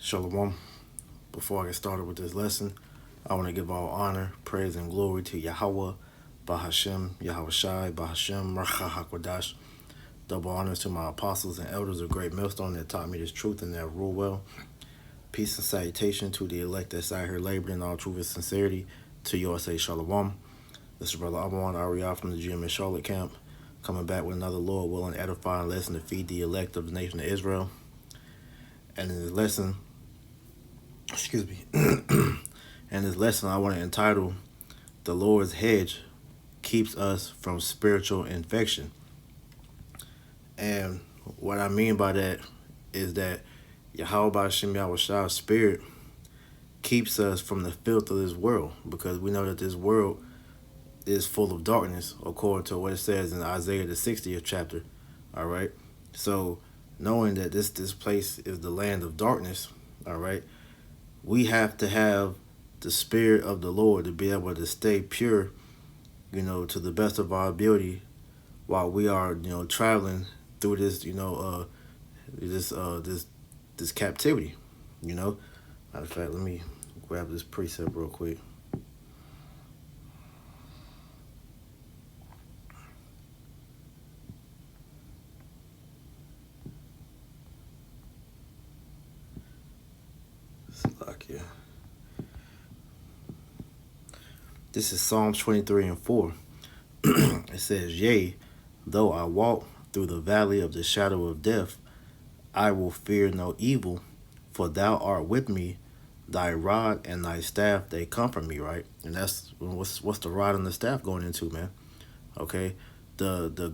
Shalom. Before I get started with this lesson, I want to give all honor, praise, and glory to Yahweh, Bahashem, Yahweh Shai, Bahashem, Racha HaKodash. Double honors to my apostles and elders of Great Millstone that taught me this truth and that rule well. Peace and salutation to the elect that's out here laboring in all truth and sincerity. To you, I say Shalom. This is Brother Awan Ariyah from the GMS Charlotte camp, coming back with another Lord willing edifying lesson to feed the elect of the nation of Israel. And in this lesson, excuse me, and this lesson I want to entitle "The Lord's Hedge Keeps Us from Spiritual Infection." And what I mean by that is that Yahweh B'Shem Yahweh Shah's spirit keeps us from the filth of this world, because we know that this world is full of darkness, according to what it says in Isaiah the 60th chapter. All right. So knowing that this place is the land of darkness, all right, we have to have the spirit of the Lord to be able to stay pure, to the best of our ability while we are, traveling through this, this captivity, Matter of fact, let me grab this precept real quick. Slovakia. This is Psalms 23 and 4. It says, "Yea, though I walk through the valley of the shadow of death, I will fear no evil, for thou art with me, thy rod and thy staff, they comfort me," right? And that's what's the rod and the staff going into, man. Okay? The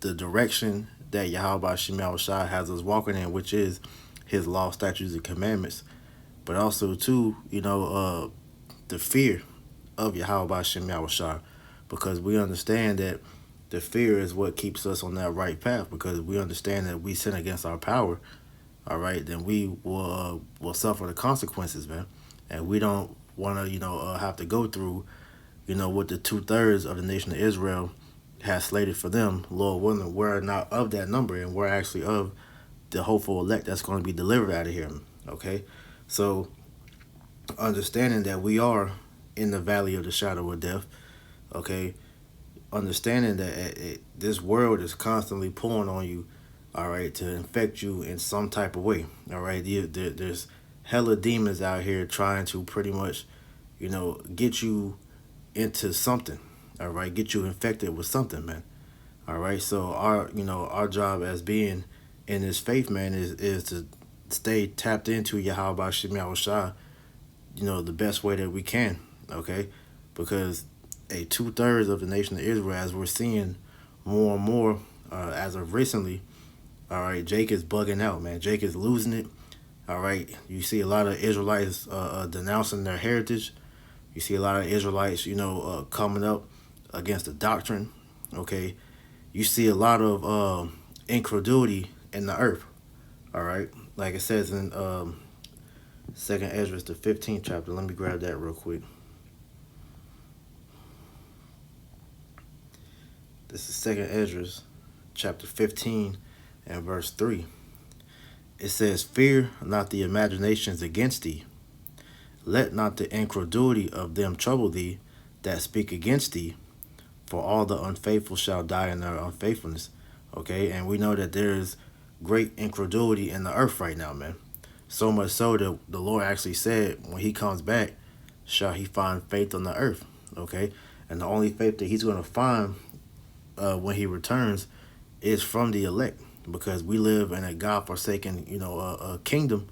direction that Yahweh Shem Shai has us walking in, which is his law, statutes, and commandments, but also too, the fear of Yahweh Shem Shai, because we understand that the fear is what keeps us on that right path, because we understand that we sin against our power, all right, then we will suffer the consequences, man. And we don't want to, have to go through, what the 2/3 of the nation of Israel has slated for them. Lord willing, we're not of that number, and we're actually of the hopeful elect that's going to be delivered out of here. Okay, so understanding that we are in the valley of the shadow of death, okay, understanding that this world is constantly pulling on you, all right, to infect you in some type of way, all right. There's hella demons out here trying to pretty much, get you into something, all right, get you infected with something, man. All right, so our job as being in this faith, man, is to stay tapped into Yahweh Shem Yahweh Shai, the best way that we can, okay, because 2/3 of the nation of Israel, as we're seeing more and more as of recently, all right, Jake is bugging out, man. Jake is losing it. All right, you see a lot of Israelites denouncing their heritage. You see a lot of Israelites, coming up against the doctrine. Okay, you see a lot of incredulity in the earth. All right, like it says in Second Ezra, the 15th chapter. Let me grab that real quick. This is Second Ezra, chapter 15, and verse 3. It says, "Fear not the imaginations against thee. Let not the incredulity of them trouble thee that speak against thee, for all the unfaithful shall die in their unfaithfulness." Okay, and we know that there is great incredulity in the earth right now, man. So much so that the Lord actually said, when he comes back, shall he find faith on the earth. Okay, and the only faith that he's going to find when he returns is from the elect, because we live in a God-forsaken, a kingdom,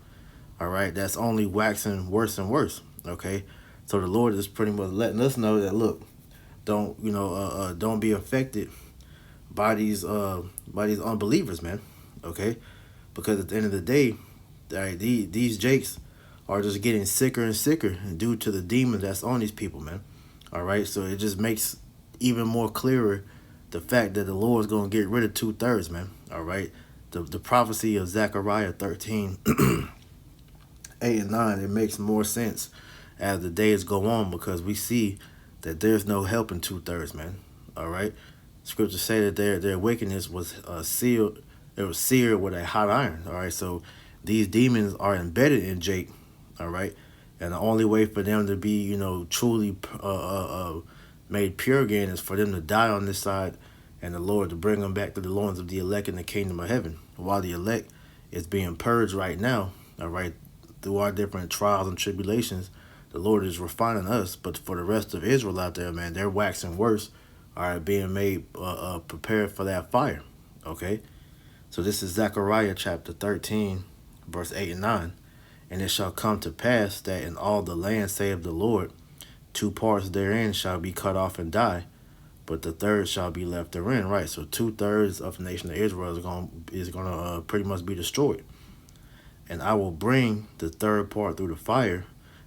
all right, that's only waxing worse and worse. Okay, so the Lord is pretty much letting us know that, look, don't be affected by these unbelievers, man. Okay, because at the end of the day, right, these jakes are just getting sicker and sicker due to the demon that's on these people, man. All right, so it just makes even more clearer the fact that the Lord is going to get rid of 2/3, man. All right, the prophecy of Zechariah 13, 8 and 9, it makes more sense as the days go on, because we see that there's no help in 2/3, man. All right, scriptures say that their wickedness was sealed, it was seared with a hot iron. All right, so these demons are embedded in Jake, all right? And the only way for them to be, truly made pure again is for them to die on this side and the Lord to bring them back to the loins of the elect in the kingdom of heaven. While the elect is being purged right now, all right, through our different trials and tribulations, the Lord is refining us. But for the rest of Israel out there, man, they're waxing worse, all right, being made prepared for that fire, okay? So this is Zechariah chapter 13, verse 8 and 9. And it shall come to pass that in all the land, saith the Lord, two parts therein shall be cut off and die, but the third shall be left therein. Right, so 2/3 of the nation of Israel is going to pretty much be destroyed. And I will bring the third part through the fire,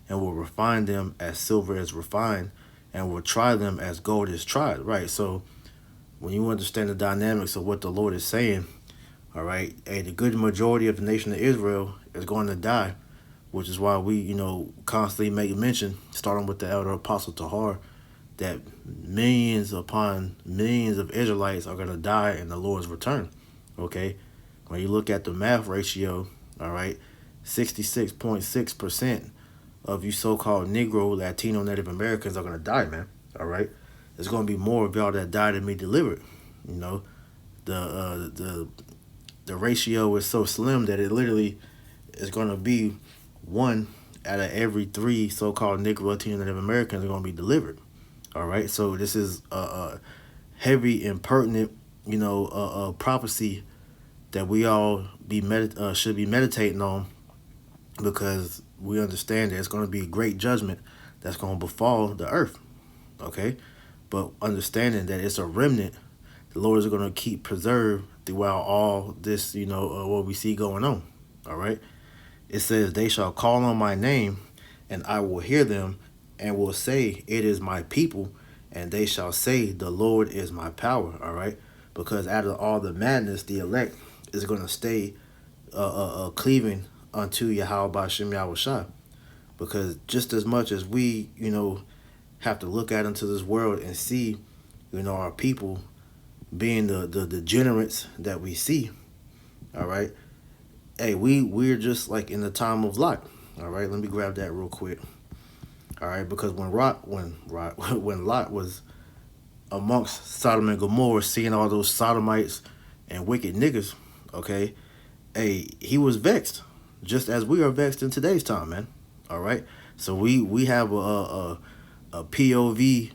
and will refine them as silver is refined, and will try them as gold is tried. Right, so when you understand the dynamics of what the Lord is saying, all right, the good majority of the nation of Israel is going to die, which is why we, constantly make mention, starting with the elder apostle Tahar, that millions upon millions of Israelites are going to die in the Lord's return, okay? When you look at the math ratio, all right, 66.6% of you so-called Negro, Latino, Native Americans are going to die, man, all right? There's going to be more of y'all that die than be delivered, the ratio is so slim that it literally is going to be 1 out of every 3 so-called Negro, Latino, Native Americans are going to be delivered. All right, so this is a heavy and pertinent, prophecy that we all should be meditating on, because we understand that it's going to be a great judgment that's going to befall the earth. Okay, but understanding that it's a remnant, the Lord is going to keep preserved throughout all this, what we see going on. All right, it says, "They shall call on my name, and I will hear them, and will say, it is my people, and they shall say, the Lord is my power." All right, because out of all the madness, the elect is going to stay cleaving unto Yahweh Ba'Shem Yahushua. Because just as much as we, have to look out into this world and see, our people being the degenerates that we see, all right, hey, we're just like in the time of Lot. All right, let me grab that real quick. All right, because when Lot was amongst Sodom and Gomorrah, seeing all those sodomites and wicked niggas, okay, hey, he was vexed, just as we are vexed in today's time, man. All right, so we have a POV,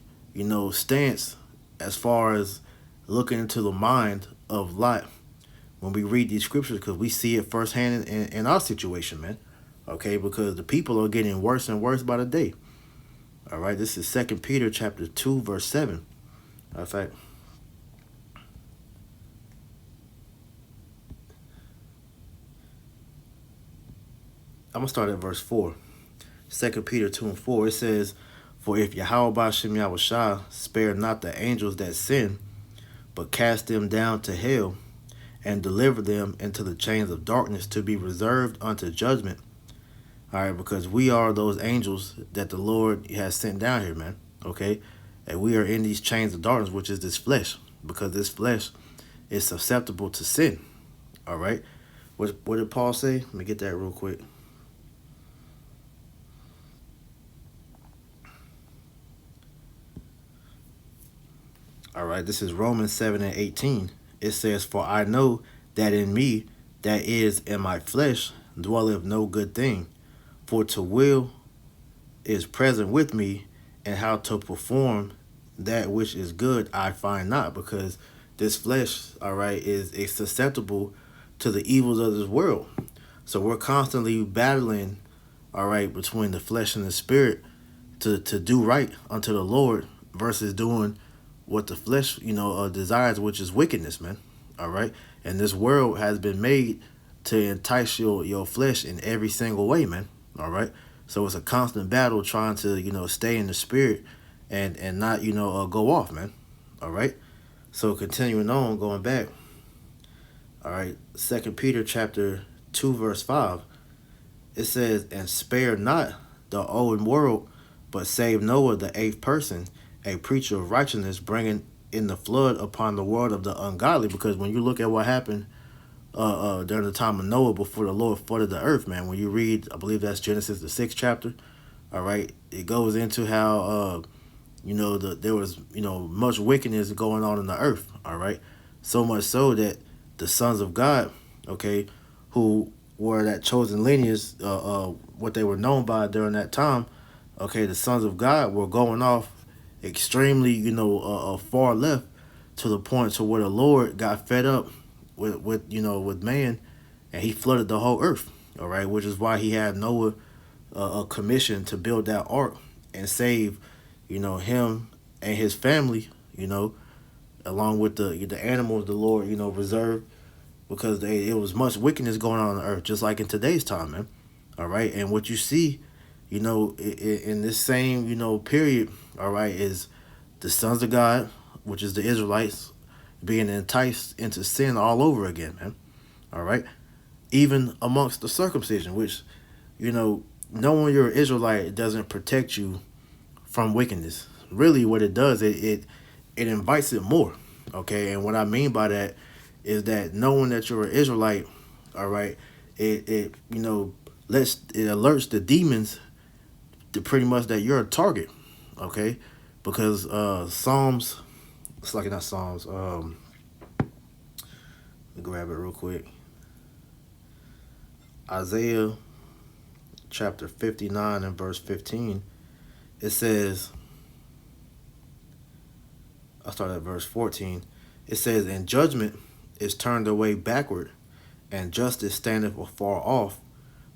stance as far as looking into the mind of Lot when we read these scriptures, because we see it firsthand in our situation, man. Okay, because the people are getting worse and worse by the day. All right, this is 2 Peter chapter 2, verse 7. Matter of fact, I'm going to start at verse 4. 2 Peter 2 and 4, it says, "For if Yahweh Ba'Shem Yahushua spare not the angels that sin, but cast them down to hell, and deliver them into the chains of darkness to be reserved unto judgment." All right, because we are those angels that the Lord has sent down here, man. Okay, and we are in these chains of darkness, which is this flesh, because this flesh is susceptible to sin. All right, what did Paul say? Let me get that real quick. All right, this is Romans 7 and 18. It says, "For I know that in me, that is in my flesh, dwelleth no good thing. For to will is present with me, and how to perform that which is good I find not." Because this flesh, all right, is susceptible to the evils of this world. So we're constantly battling, all right, between the flesh and the spirit to do right unto the Lord versus doing what the flesh, desires, which is wickedness, man. All right, and this world has been made to entice your flesh in every single way, man. All right, so it's a constant battle trying to stay in the spirit and not go off, man. All right, so continuing on, going back. All right, 2 Peter chapter 2 verse 5. It says, "And spare not the old world, but save Noah the eighth person, a preacher of righteousness, bringing in the flood upon the world of the ungodly." Because when you look at what happened during the time of Noah before the Lord flooded the earth, man. When you read, I believe that's Genesis the 6th chapter. All right, it goes into how there was much wickedness going on in the earth. All right, so much so that the sons of God, okay, who were that chosen lineage, what they were known by during that time, okay, the sons of God were going off extremely, far left to the point to where the Lord got fed up with man, and he flooded the whole earth. All right, which is why he had Noah a commission to build that ark and save, him and his family, along with the animals the Lord, reserved, because it was much wickedness going on the earth, just like in today's time, man. All right, and what you see, in this same, period, all right, is the sons of God, which is the Israelites, being enticed into sin all over again, man. All right, even amongst the circumcision, which, knowing you're an Israelite, it doesn't protect you from wickedness. Really, what it does, it invites it more. Okay, and what I mean by that is that knowing that you're an Israelite, all right, it alerts the demons to pretty much that you're a target. Okay, because Psalms, it's like not Psalms. Let me grab it real quick. Isaiah chapter 59 and verse 15. It says, I'll start at verse 14. It says, "And judgment is turned away backward, and justice standeth afar off.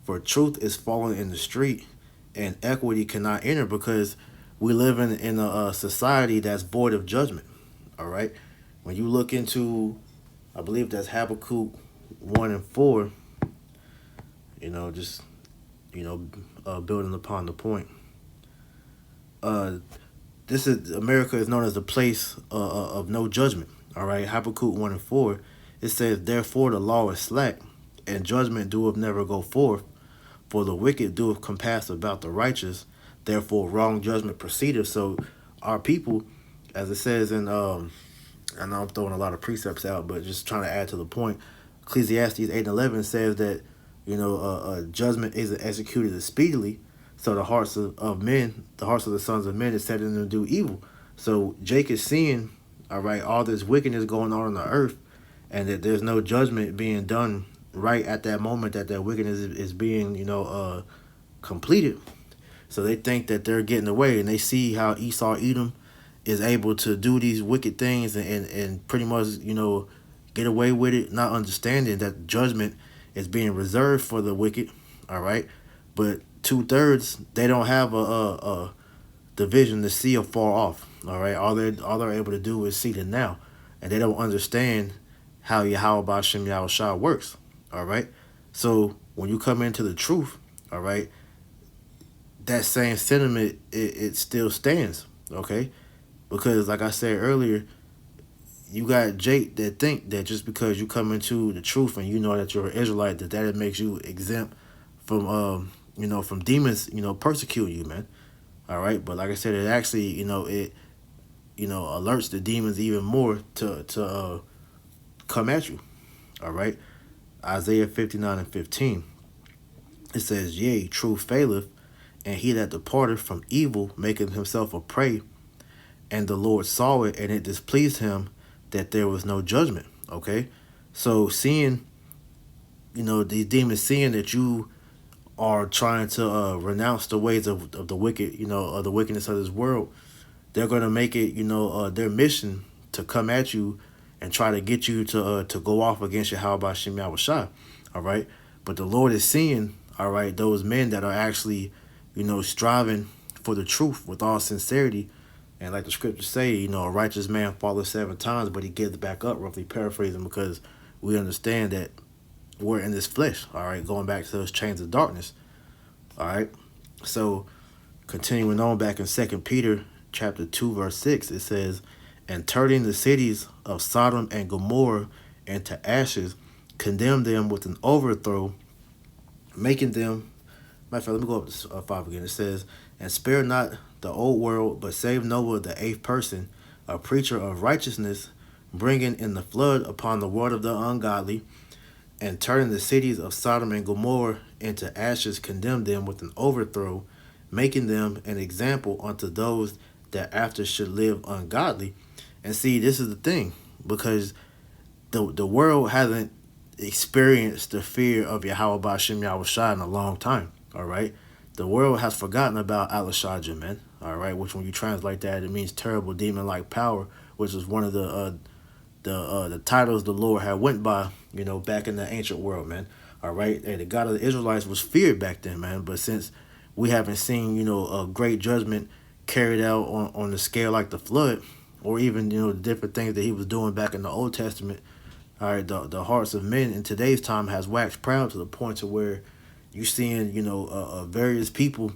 For truth is fallen in the street, and equity cannot enter," because we live in a society that's void of judgment. All right? When you look into, I believe that's Habakkuk 1 and 4, building upon the point. America is known as the place of no judgment. All right, Habakkuk 1 and 4, it says, "Therefore the law is slack, and judgment doeth never go forth. For the wicked doeth compass about the righteous, therefore wrong judgment proceedeth." So our people, as it says in, I know I'm throwing a lot of precepts out, but just trying to add to the point, Ecclesiastes 8 and 11 says that, judgment isn't executed speedily. So the hearts of men, the hearts of the sons of men is set in them to do evil. So Jake is seeing, all right, all this wickedness going on the earth, and that there's no judgment being done right at that moment that wickedness is being, completed. So they think that they're getting away, and they see how Esau Edom is able to do these wicked things and pretty much, get away with it, not understanding that judgment is being reserved for the wicked, all right? But 2/3, they don't have a division to see afar off, all right? All they're able to do is see the now, and they don't understand how Yahweh Hashem Yahushua works, all right? So when you come into the truth, all right, that same sentiment, it still stands, okay? Because like I said earlier, you got Jake that think that just because you come into the truth and you know that you're an Israelite, that makes you exempt from from demons, persecuting you, man. All right, but like I said, it actually, it alerts the demons even more to come at you. All right, Isaiah 59 and 15. It says, "Yea, truth faileth, and he that departed from evil maketh himself a prey. And the Lord saw it, and it displeased him that there was no judgment." Okay, so seeing, these demons seeing that you are trying to renounce the ways of the wicked, of the wickedness of this world, they're going to make it, their mission to come at you and try to get you to go off against Yahweh Shem Yahushua. All right, but the Lord is seeing, all right, those men that are actually, striving for the truth with all sincerity. And like the scriptures say, a righteous man falleth 7 times, but he gets back up, roughly paraphrasing, because we understand that we're in this flesh, all right, going back to those chains of darkness, all right. So continuing on back in 2 Peter chapter 2, verse 6, it says, "And turning the cities of Sodom and Gomorrah into ashes, condemn them with an overthrow, making them," matter of fact, let me go up to 5 again. It says, "And spare not the old world, but save Noah the 8th person, a preacher of righteousness, bringing in the flood upon the world of the ungodly, and turning the cities of Sodom and Gomorrah into ashes, condemned them with an overthrow, making them an example unto those that after should live ungodly. And see, this is the thing, because the world hasn't experienced the fear of Yahweh Ba'Shem Yahweh Shai in a long time. All right, the world has forgotten about Alashajah, man. All right, which when you translate that, it means terrible demon-like power, which is one of the titles the Lord had went by, back in the ancient world, man. All right, and the God of the Israelites was feared back then, man. But since we haven't seen, a great judgment carried out on the scale like the flood, or even the different things that He was doing back in the Old Testament, all right, the hearts of men in today's time has waxed proud to the point to where you seeing, various people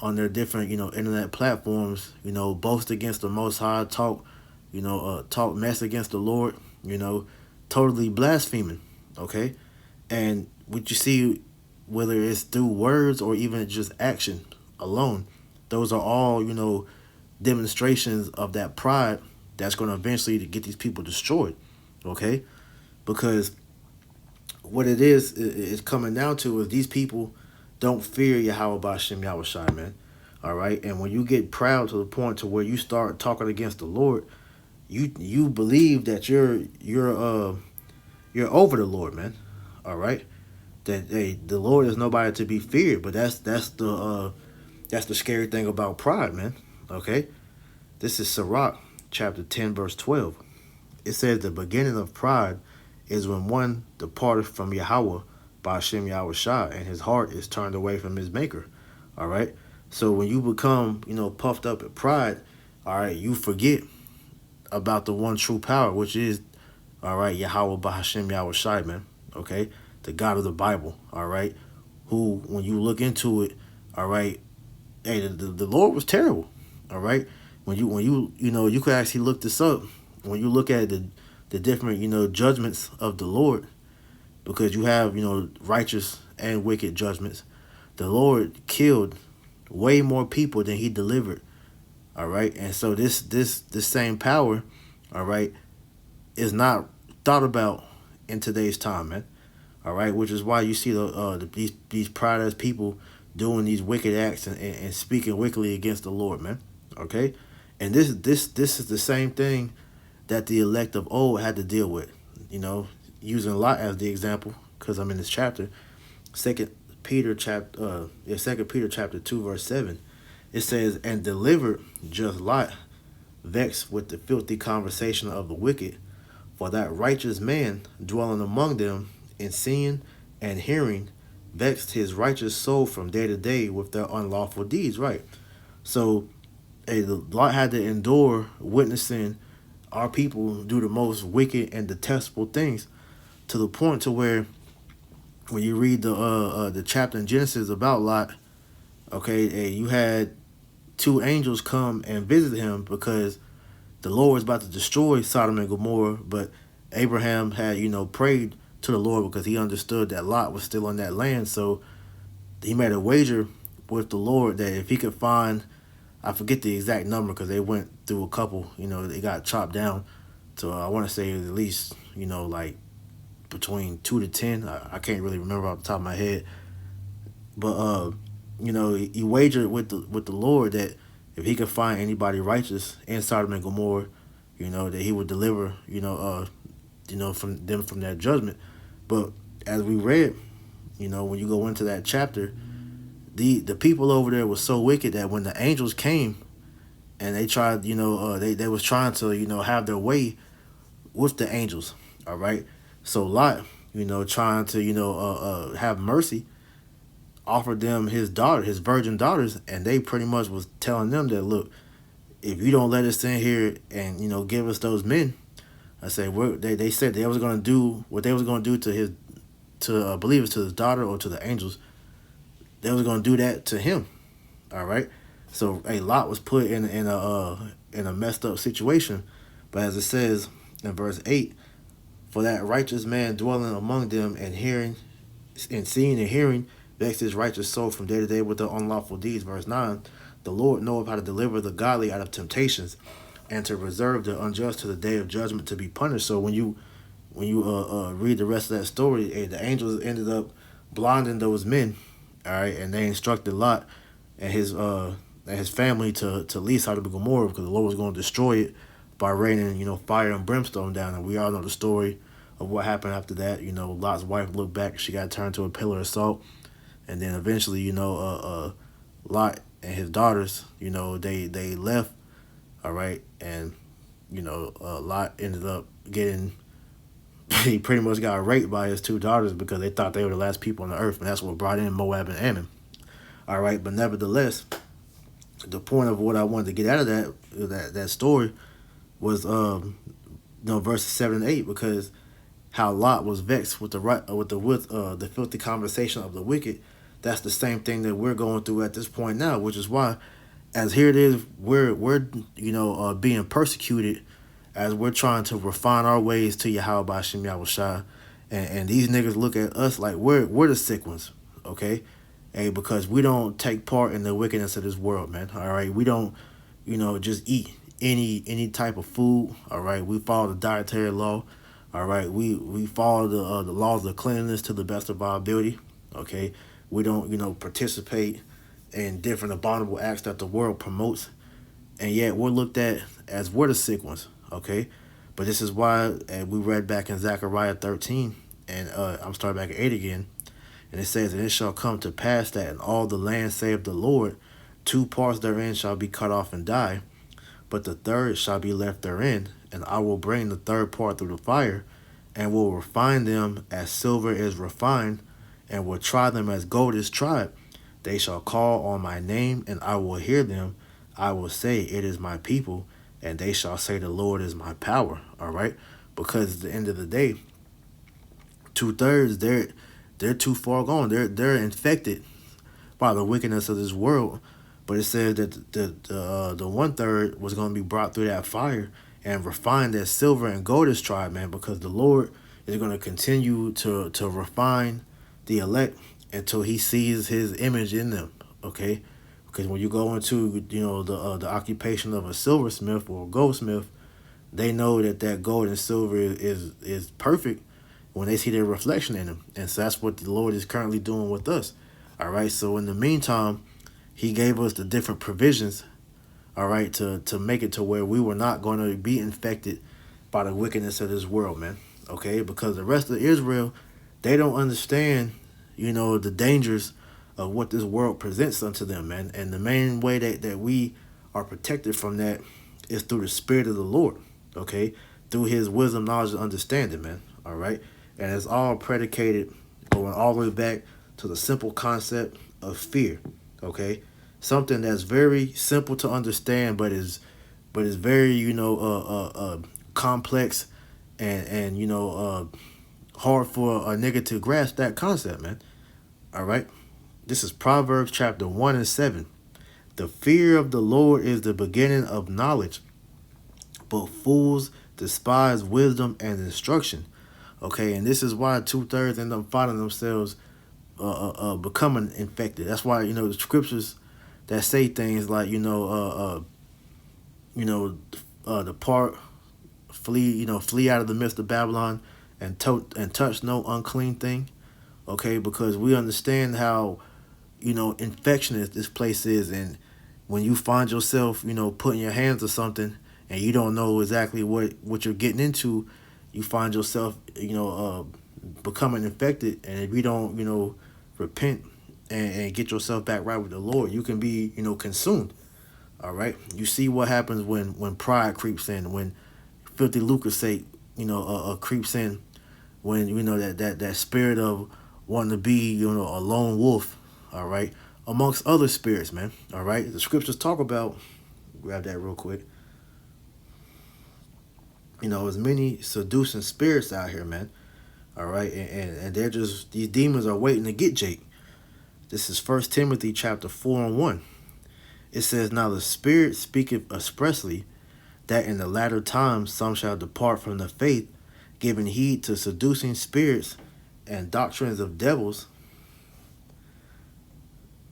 on their different, internet platforms, boast against the Most High, talk mess against the Lord, totally blaspheming, okay? And what you see, whether it's through words or even just action alone, those are all, demonstrations of that pride that's going to eventually get these people destroyed, okay? Because what it is coming down to is these people don't fear Yahweh Ba'Shem Yahweh Shai, man. All right, and when you get proud to the point to where you start talking against the Lord, you believe that you're over the Lord, man. All right, that the Lord is nobody to be feared, but that's the scary thing about pride, man. Okay, this is Sirach chapter 10 verse 12. It says the beginning of pride is when one departed from Yahweh Ba'Shem Yahweh Shai, and his heart is turned away from his maker. All right. So when you become, puffed up at pride, all right, you forget about the one true power, which is, all right, Yahweh Ba'Shem Yahweh Shai, man. Okay. The God of the Bible. All right. Who, when you look into it, all right, hey, the Lord was terrible. All right. When you you could actually look this up. When you look at the different, judgments of the Lord, because you have, righteous and wicked judgments. The Lord killed way more people than He delivered. All right. And so this same power, all right, is not thought about in today's time, man. All right. Which is why you see these pride people doing these wicked acts and speaking wickedly against the Lord, man. Okay. And this is the same thing that the elect of old had to deal with, using Lot as the example, because I'm in this chapter. Second Peter chapter 2 verse 7. It says, and delivered just Lot, vexed with the filthy conversation of the wicked, for that righteous man dwelling among them in seeing and hearing vexed his righteous soul from day to day with their unlawful deeds. Right. So Lot had to endure witnessing our people do the most wicked and detestable things, to the point to where when you read the chapter in Genesis about Lot, okay, you had two angels come and visit him because the Lord was about to destroy Sodom and Gomorrah, but Abraham had, prayed to the Lord because he understood that Lot was still on that land. So he made a wager with the Lord that if he could find, I forget the exact number because they went through a couple, they got chopped down. So I want to say at least, like between 2 to 10. I can't really remember off the top of my head. But, he wagered with the Lord that if he could find anybody righteous in Sodom and Gomorrah, that he would deliver, from that judgment. But as we read, when you go into that chapter, the people over there was so wicked that when the angels came and they tried, they was trying to, have their way with the angels. All right. So Lot, trying to, have mercy, offered them his daughter, his virgin daughters, and they pretty much was telling them that, look, if you don't let us in here and, give us those men, I say, they said they was going to do what they was going to do to I believe it's to his daughter or to the angels. They was going to do that to him. All right. So Lot was put in a messed up situation. But as it says in verse 8, for that righteous man dwelling among them and hearing and seeing and hearing vexed his righteous soul from day to day with the unlawful deeds. Verse 9, the Lord knoweth how to deliver the godly out of temptations and to reserve the unjust to the day of judgment to be punished. So when when you read the rest of that story, the angels ended up blinding those men, all right, and they instructed Lot and his family to leave Sodom and Gomorrah because the Lord was going to destroy it by raining, fire and brimstone down. And we all know the story of what happened after that. Lot's wife looked back; she got turned to a pillar of salt, and then eventually, Lot and his daughters, they left, all right, and Lot ended up getting he pretty much got raped by his two daughters because they thought they were the last people on the earth, and that's what brought in Moab and Ammon. All right, but nevertheless, the point of what I wanted to get out of that story was verses 7 and 8, because how Lot was vexed with the filthy conversation of the wicked. That's the same thing that we're going through at this point now, which is why, as here it is, we're being persecuted as we're trying to refine our ways to Yahweh Bashim Yahushua. And these niggas look at us like we're the sick ones, okay? Hey, because we don't take part in the wickedness of this world, man. All right, we don't, just eat any type of food. All right, we follow the dietary law. All right, we follow the laws of cleanliness to the best of our ability. Okay, we don't participate in different abominable acts that the world promotes, and yet we're looked at as we're the sick ones. Okay, but this is why we read back in Zechariah 13, and I'm starting back at 8 again. And it says, and it shall come to pass that in all the land, saith the Lord, 2 parts therein shall be cut off and die, but the third shall be left therein. And I will bring the third part through the fire, and will refine them as silver is refined, and will try them as gold is tried. They shall call on my name, and I will hear them. I will say, it is my people, and they shall say, the Lord is my power. All right? Because at the end of the day, 2/3, they're too far gone. They're infected by the wickedness of this world. But it says that the 1/3 was going to be brought through that fire and refined as silver and gold is tried, man, because the Lord is going to continue to refine the elect until he sees his image in them, okay? Because when you go into, the occupation of a silversmith or a goldsmith, they know that gold and silver is perfect when they see their reflection in them. And so that's what the Lord is currently doing with us. All right. So in the meantime, he gave us the different provisions, all right, to make it to where we were not going to be infected by the wickedness of this world, man. Okay. Because the rest of Israel, they don't understand, the dangers of what this world presents unto them, man. And the main way that we are protected from that is through the Spirit of the Lord. Okay. Through his wisdom, knowledge, and understanding, man. All right. And it's all predicated going all the way back to the simple concept of fear. Okay, something that's very simple to understand, but is very complex and hard for a nigga to grasp that concept, man. All right, this is Proverbs chapter 1 and 7. The fear of the Lord is the beginning of knowledge, but fools despise wisdom and instruction. Okay, and this is why 2/3 end up finding themselves becoming infected. That's why the scriptures that say things like depart, flee out of the midst of Babylon, and touch no unclean thing. Okay, because we understand how infectious this place is, and when you find yourself putting your hands to something and you don't know exactly what you're getting into, you find yourself, becoming infected. And if you don't, repent and get yourself back right with the Lord, you can be, consumed. All right. You see what happens when pride creeps in, when filthy lucre's sake, creeps in, when, that spirit of wanting to be, a lone wolf. All right. Amongst other spirits, man. All right. The scriptures talk about, grab that real quick. There's many seducing spirits out here, man. All right, and they're just, these demons are waiting to get Jake. This is 1 Timothy chapter 4 and 1. It says, now the Spirit speaketh expressly that in the latter times some shall depart from the faith, giving heed to seducing spirits and doctrines of devils.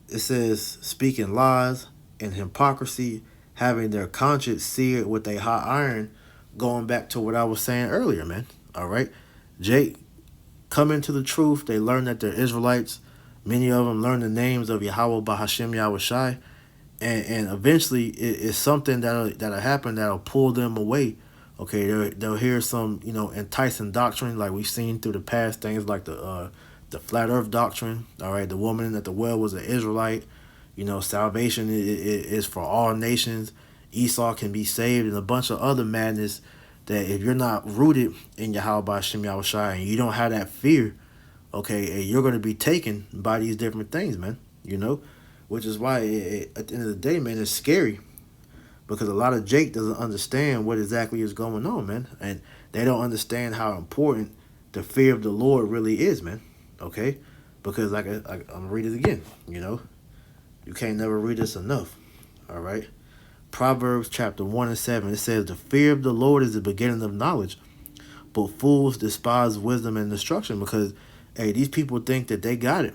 It says, speaking lies and hypocrisy, having their conscience seared with a hot iron, going back to what I was saying earlier, man. All right. Jake come into the truth. They learn that they're Israelites. Many of them learn the names of Yahweh Bahashem Yahweh Shai, and eventually it's something that'll happen that'll pull them away. Okay, they'll hear some enticing doctrine like we've seen through the past, things like the flat Earth doctrine. All right, the woman at the well was an Israelite. Salvation is for all nations. Esau can be saved, and a bunch of other madness that if you're not rooted in Yahweh Shem Yahweh Shai and you don't have that fear, okay, you're going to be taken by these different things, man. Which is why at the end of the day, man, it's scary because a lot of Jake doesn't understand what exactly is going on, man, and they don't understand how important the fear of the Lord really is, man. Okay, because I'm gonna read it again. You can't never read this enough. All right. Proverbs chapter 1 and 7, it says, the fear of the Lord is the beginning of knowledge, but fools despise wisdom and instruction because, hey, these people think that they got it.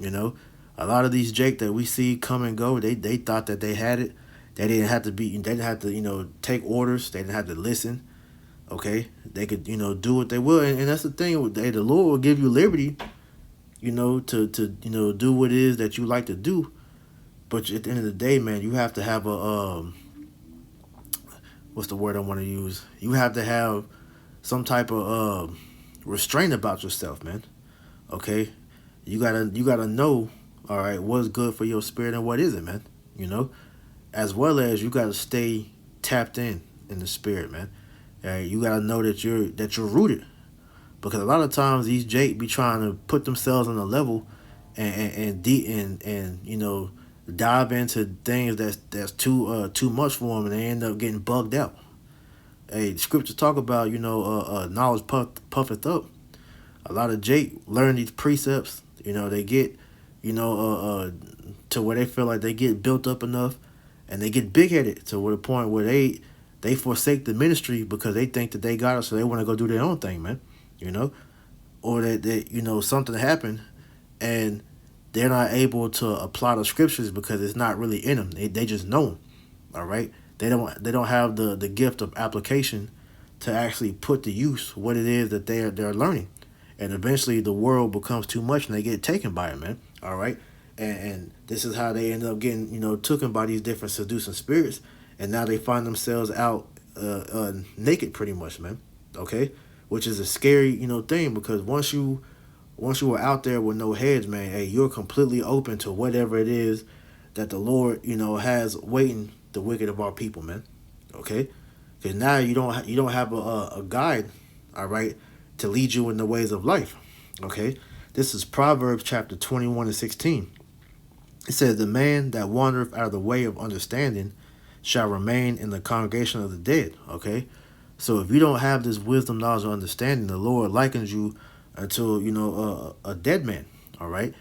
A lot of these Jake that we see come and go, they thought that they had it. They didn't have to take orders. They didn't have to listen. Okay. They could, do what they will. And that's the thing. The Lord will give you liberty, to do what it is that you like to do. But at the end of the day, man, you have to have a what's the word I want to use? You have to have some type of restraint about yourself, man. Okay, you gotta know, all right, what's good for your spirit and what isn't, man. As well as you gotta stay tapped in the spirit, man. All right, you gotta know that you're rooted, because a lot of times these Jake be trying to put themselves on a level and dive into things that's too much for them, and they end up getting bugged out. Hey, the scriptures talk about knowledge puffeth up. A lot of Jake learn these precepts. They get to where they feel like they get built up enough, and they get big headed to the point where they forsake the ministry because they think that they got it, so they want to go do their own thing, man. Or that something happened and they're not able to apply the scriptures because it's not really in them. They just know them. All right. They don't have the gift of application to actually put to use what it is that they're learning, and eventually the world becomes too much and they get taken by it, man. All right. And this is how they end up getting taken by these different seducing spirits, and now they find themselves out naked, pretty much, man. Okay, which is a scary thing, because once you are out there with no hedge, man, hey, you're completely open to whatever it is that the Lord, has waiting the wicked of our people, man. Okay, because now you don't have a guide, all right, to lead you in the ways of life. Okay, this is Proverbs chapter 21 and 16. It says, the man that wandereth out of the way of understanding shall remain in the congregation of the dead. Okay, so if you don't have this wisdom, knowledge, or understanding, the Lord likens you until a dead man. All right,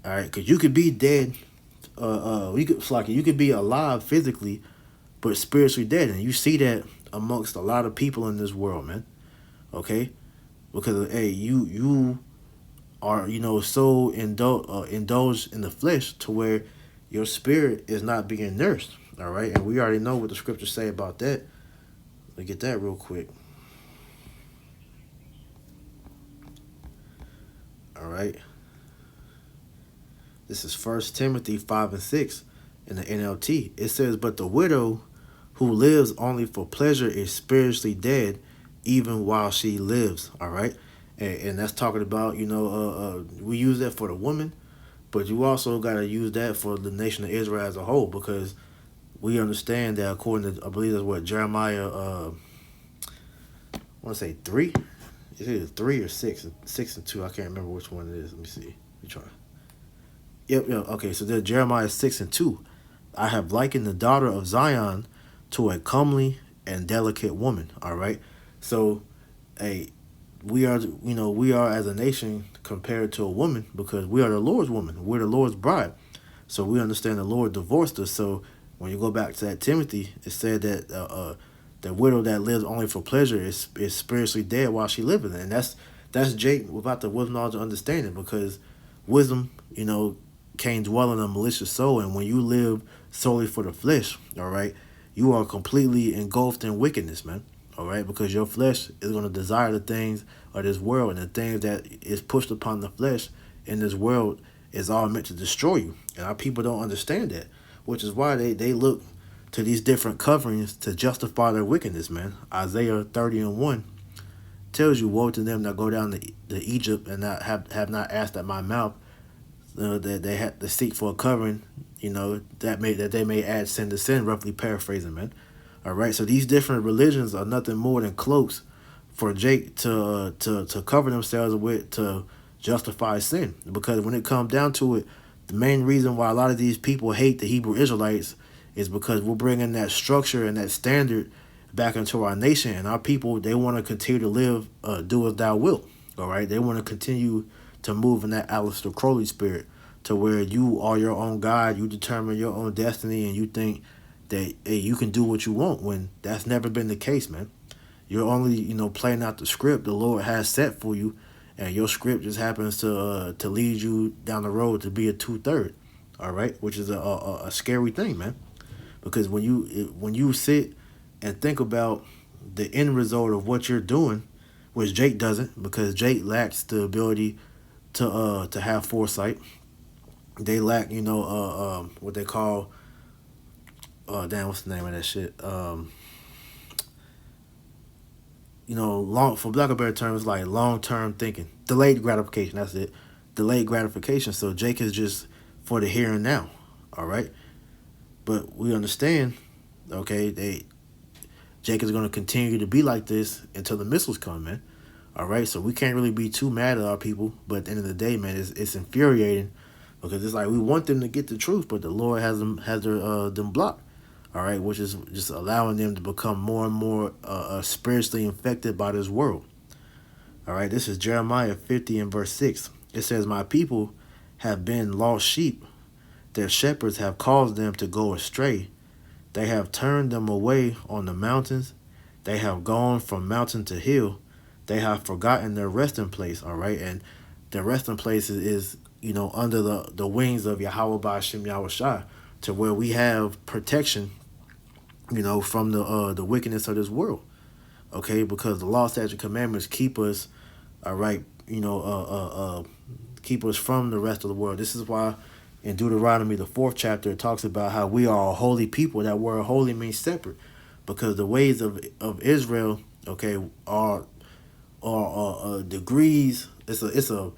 because you could be dead. You could be alive physically, but spiritually dead, and you see that amongst a lot of people in this world, man. Okay, because hey, you are so indulged in the flesh to where your spirit is not being nursed. All right, and we already know what the scriptures say about that. Let me get that real quick. All right. This is 1 Timothy 5 and 6 in the NLT. It says, but the widow who lives only for pleasure is spiritually dead even while she lives. All right. And that's talking about, we use that for the woman, but you also got to use that for the nation of Israel as a whole, because we understand that according to, I believe that's what Jeremiah, I want to say 3. It's either 3 or 6. 6 and 2. I can't remember which one it is. Let me see. Let me try. Yep. Okay, so there's Jeremiah 6 and 2. I have likened the daughter of Zion to a comely and delicate woman. All right. So, we are as a nation compared to a woman, because we are the Lord's woman. We're the Lord's bride. So we understand the Lord divorced us. So when you go back to that Timothy, it said that the widow that lives only for pleasure is spiritually dead while she living. And that's Jake without the wisdom, knowledge, and understanding, because wisdom, can't dwell in a malicious soul. And when you live solely for the flesh, all right, you are completely engulfed in wickedness, man. All right, because your flesh is going to desire the things of this world, and the things that is pushed upon the flesh in this world is all meant to destroy you. And our people don't understand that, which is why they look to these different coverings to justify their wickedness, man. Isaiah 30:1 tells you, woe to them that go down to Egypt and not have not asked at my mouth, that they had to seek for a covering, that they may add sin to sin, roughly paraphrasing, man. All right, so these different religions are nothing more than cloaks for Jake to cover themselves with, to justify sin. Because when it comes down to it, the main reason why a lot of these people hate the Hebrew Israelites is because we're bringing that structure and that standard back into our nation, and our people, they want to continue to live, do as thou wilt. All right, they want to continue to move in that Aleister Crowley spirit, to where you are your own God, you determine your own destiny, and you think that, hey, you can do what you want, when that's never been the case, man. You're only, playing out the script the Lord has set for you, and your script just happens to lead you down the road to be a 2/3. All right, which is a scary thing, man, because when you sit and think about the end result of what you're doing, which Jake doesn't, because Jake lacks the ability to have foresight. They lack, what they call, damn, what's the name of that shit? Long, for lack of better terms, like long-term thinking, delayed gratification. That's it, delayed gratification. So Jake is just for the here and now. All right, but we understand. Okay, Jake is going to continue to be like this until the missiles come, man. All right, so we can't really be too mad at our people, but at the end of the day, man, it's infuriating, because it's like we want them to get the truth, but the Lord has them blocked. All right, which is just allowing them to become more and more spiritually infected by this world. All right, this is Jeremiah 50 and verse 6. It says, "My people have been lost sheep; their shepherds have caused them to go astray. They have turned them away on the mountains. They have gone from mountain to hill. They have forgotten their resting place." All right, and their resting place is under the wings of Yahweh Ba'ashem Yahushua, to where we have protection, from the wickedness of this world. Okay, because the law, statute, commandments keep us, all right, keep us from the rest of the world. This is why in Deuteronomy, the 4th chapter, it talks about how we are a holy people. That word holy means separate, because the ways of Israel, okay, are degrees. It's a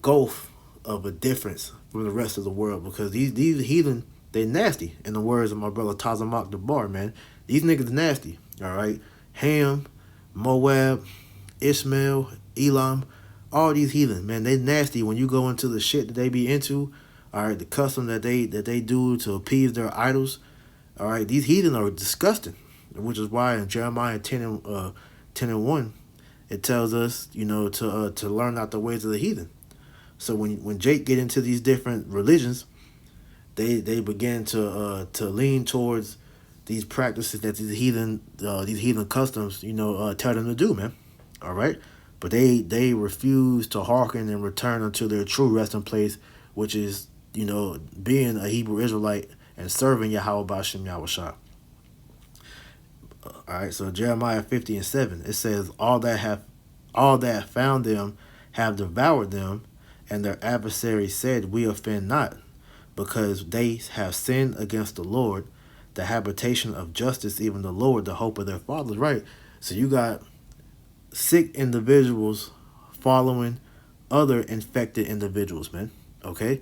gulf of a difference from the rest of the world, because these heathen, they nasty. In the words of my brother Tazamak the Bar, man, these niggas nasty. All right, Ham, Moab, Ishmael, Elam, all these heathen, man, they nasty. When you go into the shit that they be into, all right, the custom that they do to appease their idols, all right, these heathen are disgusting, which is why in Jeremiah 10:1, it tells us, to learn not the ways of the heathen. So when Jake get into these different religions, they begin to lean towards these practices that these heathen customs, tell them to do, man. All right, but they refuse to hearken and return unto their true resting place, which is, being a Hebrew Israelite and serving Yahweh Ba'ashem Yahushua. All right, so Jeremiah 50 and 7, it says, all that found them have devoured them, and their adversaries said, we offend not, because they have sinned against the Lord, the habitation of justice, even the Lord, the hope of their fathers. Right, so you got sick individuals following other infected individuals, man. Okay,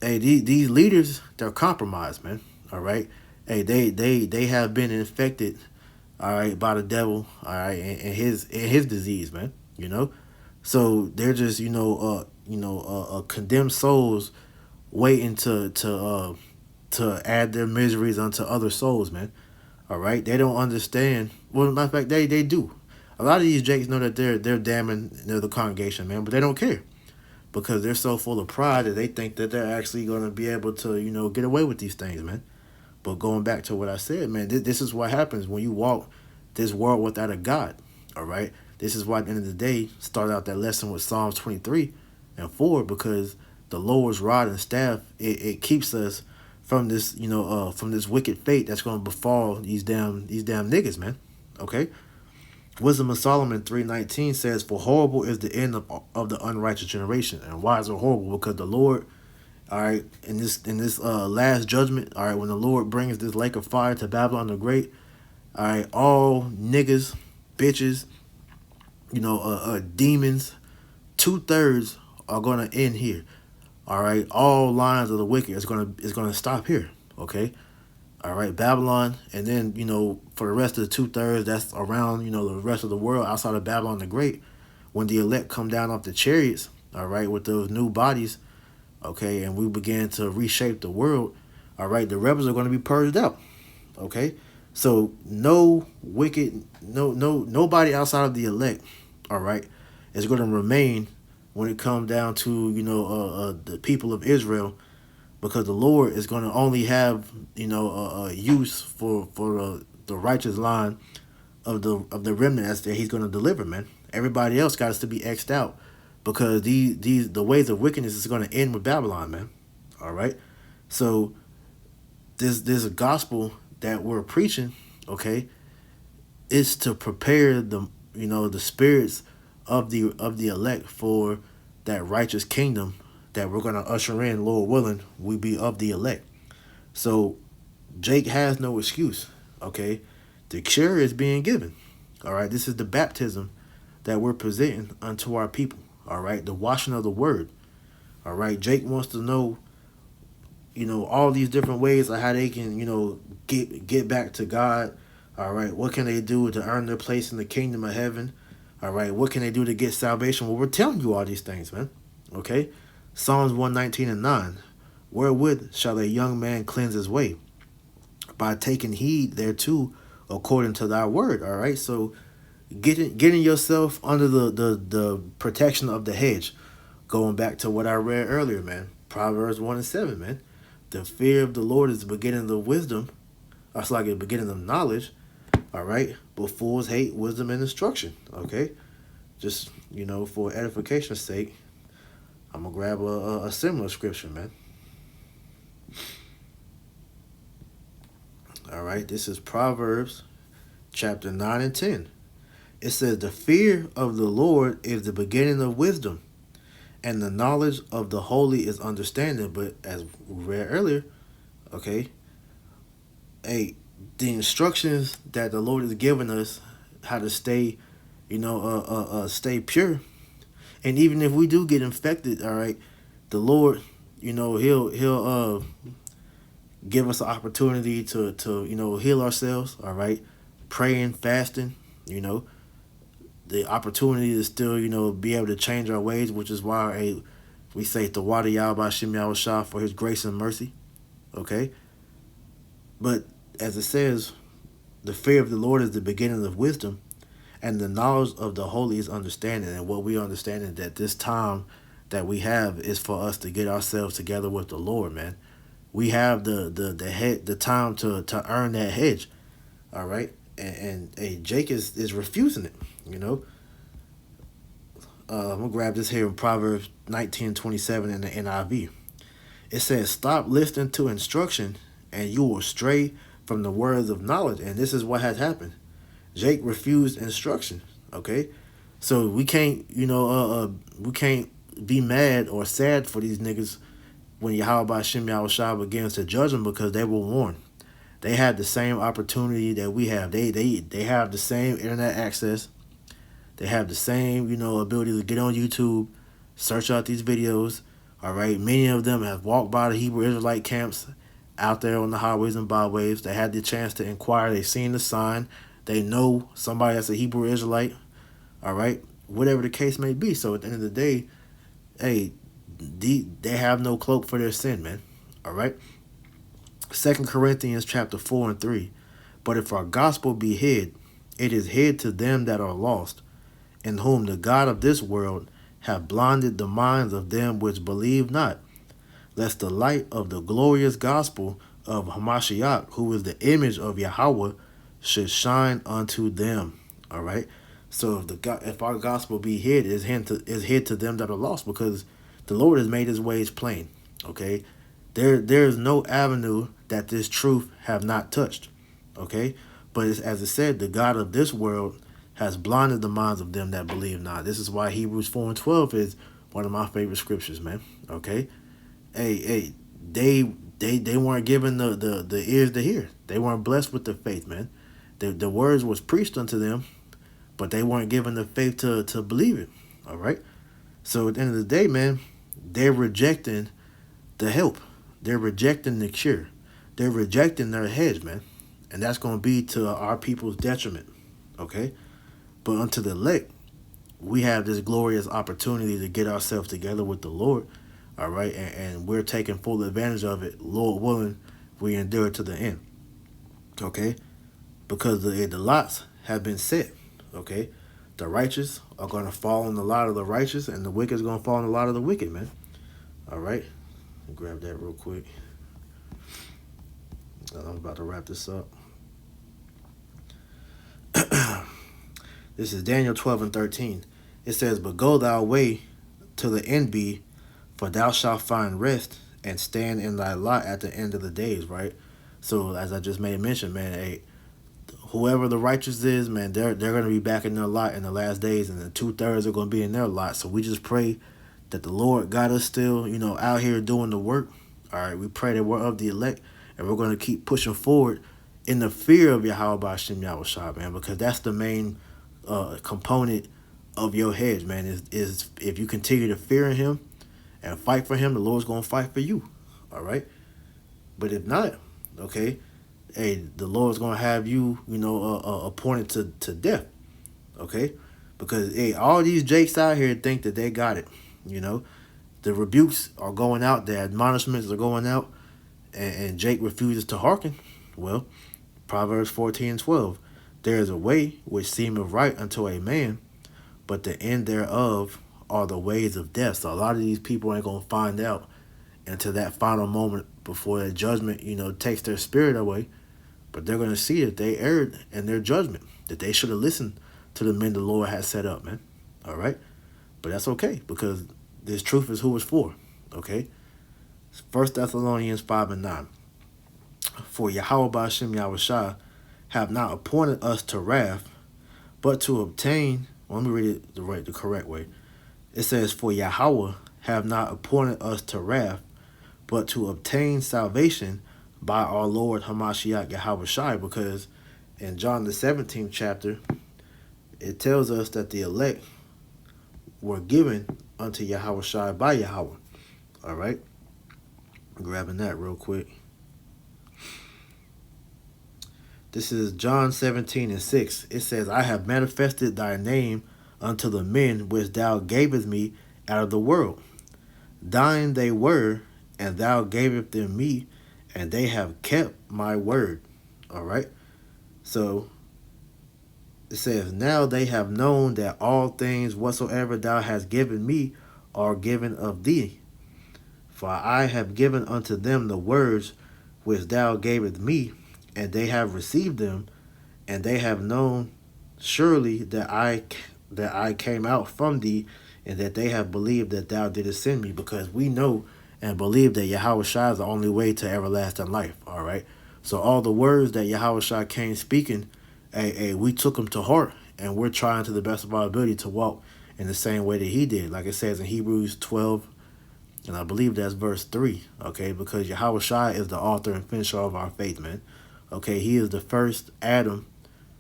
hey, these leaders, they're compromised, man. All right, hey, they have been infected, all right, by the devil, all right, and his disease, man. So they're just condemned souls waiting to add their miseries unto other souls, man. All right, they don't understand. Well, matter of fact, they do. A lot of these jakes know that they're damning the congregation, man, but they don't care, because they're so full of pride that they think that they're actually going to be able to get away with these things, man. But going back to what I said, man, this is what happens when you walk this world without a God. All right, this is why at the end of the day, start out that lesson with Psalms 23 and 4, because the Lord's rod and staff, it keeps us from this, from this wicked fate that's going to befall these damn niggas, man. Okay? Wisdom of Solomon 3:19 says, "For horrible is the end of the unrighteous generation." And why is it horrible? Because the Lord, all right, in this last judgment, all right, when the Lord brings this lake of fire to Babylon the Great, all right, all niggas, bitches, demons, 2/3 are gonna end here. All right, all lines of the wicked is gonna stop here. Okay, all right, Babylon, and then for the rest of the 2/3 that's around the rest of the world outside of Babylon the Great, when the elect come down off the chariots, all right, with those new bodies, okay, and we begin to reshape the world, all right, the rebels are going to be purged out, okay, so no wicked, nobody outside of the elect, all right, is going to remain when it comes down to the people of Israel, because the Lord is going to only have use for the righteous line of the remnant that He's going to deliver, man. Everybody else got us to be xed out, because the ways of wickedness is going to end with Babylon, man. All right, so this gospel that we're preaching, okay, is to prepare the spirits of the elect for that righteous kingdom that we're going to usher in, Lord willing, we be of the elect. So Jake has no excuse, okay? The cure is being given, all right? This is the baptism that we're presenting unto our people, all right? The washing of the word, all right? Jake wants to know, all these different ways of how they can, get back to God, all right? What can they do to earn their place in the kingdom of heaven, all right? What can they do to get salvation? Well, we're telling you all these things, man, okay? Psalms 119:9. Wherewith shall a young man cleanse his way? By taking heed thereto according to thy word. All right. So getting yourself under the protection of the hedge. Going back to what I read earlier, man. Proverbs 1:7, man. The fear of the Lord is the beginning of wisdom. That's like the beginning of knowledge. All right. But fools hate wisdom and instruction. Okay. Just, for edification's sake, I'm going to grab a similar scripture, man. All right, this is Proverbs chapter 9 and 10. It says, the fear of the Lord is the beginning of wisdom, and the knowledge of the holy is understanding. But as we read earlier, okay, the instructions that the Lord has given us, how to stay, stay pure. And even if we do get infected, all right, the Lord, he'll give us an opportunity to heal ourselves, all right, praying, fasting, the opportunity to still, be able to change our ways, which is why we say Tawada Yahweh Shem Yahweh Shah for His grace and mercy, okay? But as it says, the fear of the Lord is the beginning of wisdom, and the knowledge of the holy is understanding. And what we understand is that this time that we have is for us to get ourselves together with the Lord, man. We have the time to earn that hedge, all right. And Jake is refusing it. I'm gonna grab this here in Proverbs 19:27 in the NIV. It says, "Stop listening to instruction, and you will stray from the words of knowledge." And this is what has happened. Jake refused instruction. Okay, so we can't we can't be mad or sad for these niggas when Yahweh Shem Yahweh Shah begins to judge them, because they were warned. They had the same opportunity that we have. They have the same internet access. They have the same ability to get on YouTube, search out these videos. All right, many of them have walked by the Hebrew Israelite camps out there on the highways and byways. They had the chance to inquire. They seen the sign. They know somebody that's a Hebrew Israelite. All right, whatever the case may be. So at the end of the day, hey, they have no cloak for their sin, man. All right. 2 Corinthians chapter 4 and 3. But if our gospel be hid, it is hid to them that are lost, in whom the God of this world hath blinded the minds of them which believe not, lest the light of the glorious gospel of Hamashiach, who is the image of Yahweh, should shine unto them. All right. So if our gospel be hid, is hid to them that are lost, because the Lord has made His ways plain. Okay, there is no avenue that this truth have not touched. Okay, But as it said, the God of this world has blinded the minds of them that believe not. This is why Hebrews 4 and 12 is one of my favorite scriptures, man. Okay? Hey, they weren't given the ears to hear. They weren't blessed with the faith, man. The words was preached unto them, but they weren't given the faith to believe it. All right? So at the end of the day, man, they're rejecting the help. They're rejecting the cure. They're rejecting their hedge, man. And that's going to be to our people's detriment. Okay? But unto the elect, we have this glorious opportunity to get ourselves together with the Lord. All right? And we're taking full advantage of it. Lord willing, we endure to the end. Okay? Because the lots have been set. Okay? The righteous are going to fall in the lot of the righteous, and the wicked is going to fall in the lot of the wicked, man. All right? Grab that real quick. I'm about to wrap this up. This is Daniel 12 and 13. It says, "But go thou way to the end be, for thou shalt find rest, and stand in thy lot at the end of the days," right? So, as I just made mention, man, hey, whoever the righteous is, man, they're going to be back in their lot in the last days, and the 2/3 are going to be in their lot. So we just pray that the Lord got us still, out here doing the work. All right, we pray that we're of the elect, and we're going to keep pushing forward in the fear of Yahweh B'Shem Yahushua, man, because that's the main component of your hedge, man, is if you continue to fear in him and fight for him, the Lord's going to fight for you, all right? But if not, okay, hey, the Lord's going to have you, appointed to death, okay? Because, hey, all these jakes out here think that they got it, The rebukes are going out, the admonishments are going out, and Jake refuses to hearken. Well, Proverbs 14 and 12, "There is a way which seemeth right unto a man, but the end thereof are the ways of death." So a lot of these people ain't going to find out until that final moment before the judgment, takes their spirit away. But they're going to see that they erred in their judgment, that they should have listened to the men the Lord has set up, man. All right? But that's okay, because this truth is who it's for, okay? 1 Thessalonians 5 and 9. "For Yahweh B'Shem Yahushua have not appointed us to wrath, but to obtain," let me read it the correct way. It says, "For Yahweh have not appointed us to wrath, but to obtain salvation by our Lord Hamashiach Yahushua," because in John the 17th chapter, it tells us that the elect were given unto Yahushua by Yahweh. All right? Grabbing that real quick. This is John 17 and 6. It says, "I have manifested thy name unto the men which thou gavest me out of the world. Thine they were, and thou gavest them me, and they have kept my word." All right? So it says, "Now they have known that all things whatsoever thou hast given me are given of thee. For I have given unto them the words which thou gavest me, and they have received them, and they have known surely that I came out from thee, and that they have believed that thou didst send me," because we know and believe that Yahushua is the only way to everlasting life. All right. So all the words that Yahushua came speaking, we took them to heart, and we're trying to the best of our ability to walk in the same way that he did. Like it says in Hebrews 12, and I believe that's verse 3, okay? Because Yahushua is the author and finisher of our faith, man. Okay, he is the first Adam.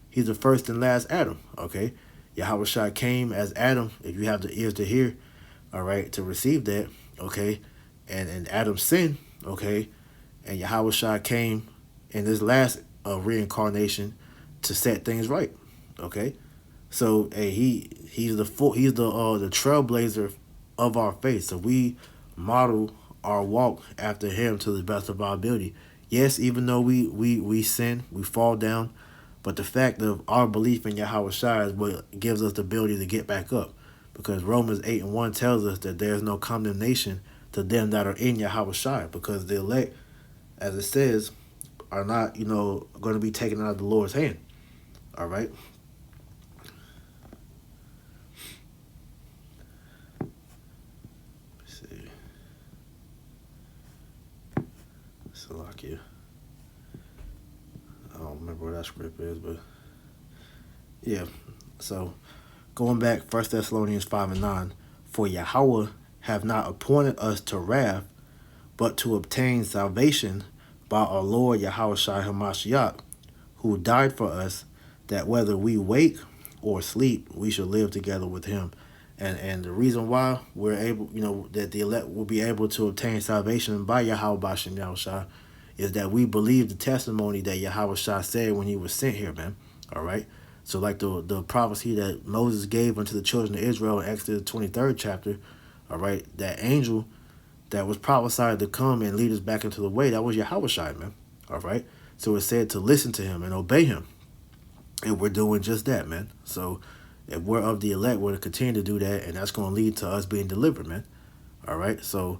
He's the first and last Adam, okay? Yahushua came as Adam, if you have the ears to hear, all right, to receive that, okay? And Adam sinned, okay? And Yahushua came in this last reincarnation to set things right, okay? So, hey, he's the trailblazer of our faith. So we model our walk after him to the best of our ability. Yes, even though we sin, we fall down, but the fact of our belief in Yahushua is what gives us the ability to get back up. Because Romans 8 and 1 tells us that there is no condemnation to them that are in Yahushua, because the elect, as it says, are not, going to be taken out of the Lord's hand. All right? Let's see. Salakia. Oh, man. remember what that script is, but yeah. So going back, 1 Thessalonians 5:9, for Yahweh have not appointed us to wrath, but to obtain salvation by our Lord Yahweh Shai Hamashiach, who died for us, that whether we wake or sleep, we shall live together with him. And the reason why we're able, that the elect will be able to obtain salvation by Yahweh Bashem Yahushua is that we believe the testimony that Yahweh Shah said when he was sent here, man. All right. So like the prophecy that Moses gave unto the children of Israel in Exodus 23rd chapter, all right, that angel that was prophesied to come and lead us back into the way, that was Yahweh Shai, man. All right. So it said to listen to him and obey him. And we're doing just that, man. So if we're of the elect, we're to continue to do that, and that's going to lead to us being delivered, man. All right. So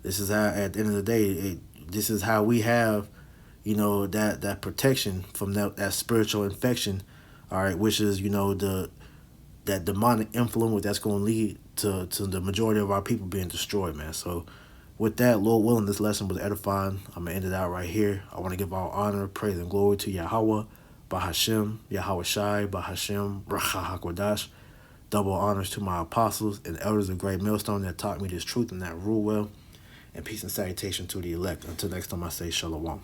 this is how, at the end of the day, this is how we have, that protection from that spiritual infection. All right, which is that demonic influence that's going to lead to the majority of our people being destroyed, man. So with that, Lord willing, this lesson was edifying. I'm going to end it out right here. I want to give all honor, praise, and glory to Yahweh, Bahashem, Yahweh Shai, Bahashem, Racha HaKodash. Double honors to my apostles and elders of Great Millstone that taught me this truth and that rule well. And peace and salutation to the elect. Until next time, I say Shalom.